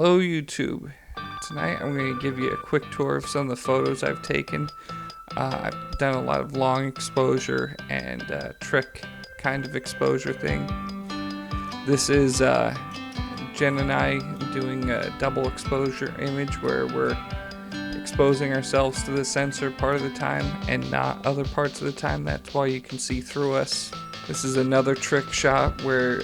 Hello YouTube. Tonight I'm going to give you a quick tour of some of the photos I've taken. I've done a lot of long exposure and trick kind of exposure thing. This is Jen and I doing a double exposure image where we're exposing ourselves to the sensor part of the time and not other parts of the time. That's why you can see through us. This is another trick shot where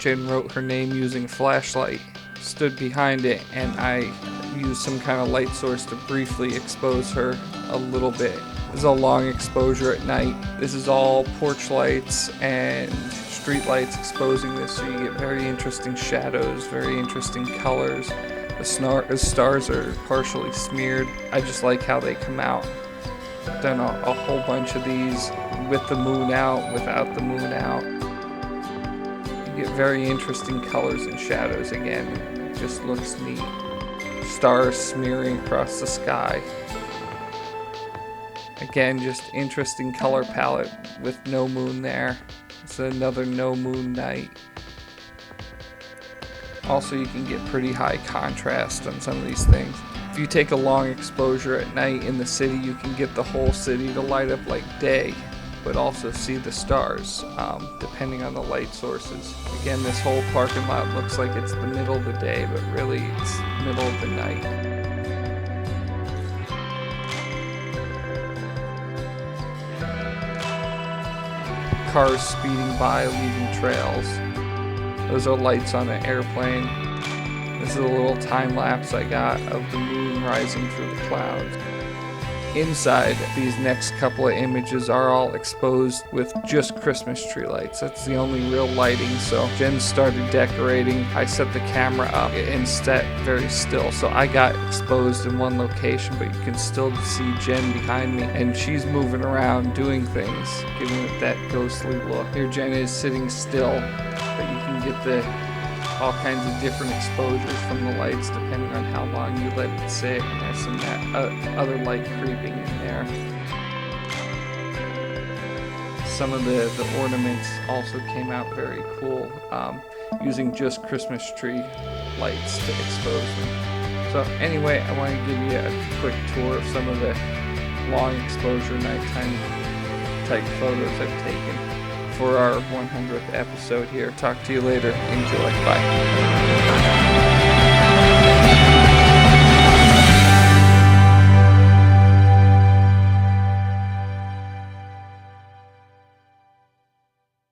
Jen wrote her name using a flashlight, stood behind it, and I used some kind of light source to briefly expose her a little bit. This is a long exposure at night. This is all porch lights and street lights exposing this, so you get very interesting shadows, very interesting colors. The stars are partially smeared. I just like how they come out. I've done a whole bunch of these with the moon out, without the moon out. You get very interesting colors and shadows again. It just looks neat. Stars smearing across the sky. Again, just interesting color palette with no moon there. It's another no moon night. Also, you can get pretty high contrast on some of these things. If you take a long exposure at night in the city, you can get the whole city to light up like day, but also see the stars, depending on the light sources. Again, this whole parking lot looks like it's the middle of the day, but really it's middle of the night. Cars speeding by, leaving trails. Those are lights on an airplane. This is a little time lapse I got of the moon rising through the clouds. Inside, these next couple of images are all exposed with just Christmas tree lights. That's the only real lighting. So Jen started decorating. I set the camera up and set very still. So I got exposed in one location, but you can still see Jen behind me. And she's moving around doing things, giving it that ghostly look. Here Jen is sitting still, but you can get all kinds of different exposures from the lights depending on how long you let it sit, and there's some other light creeping in there. Some of the ornaments also came out very cool, using just Christmas tree lights to expose them. So anyway, I want to give you a quick tour of some of the long exposure nighttime type photos I've taken for our 100th episode here. Talk to you later. Enjoy. Bye.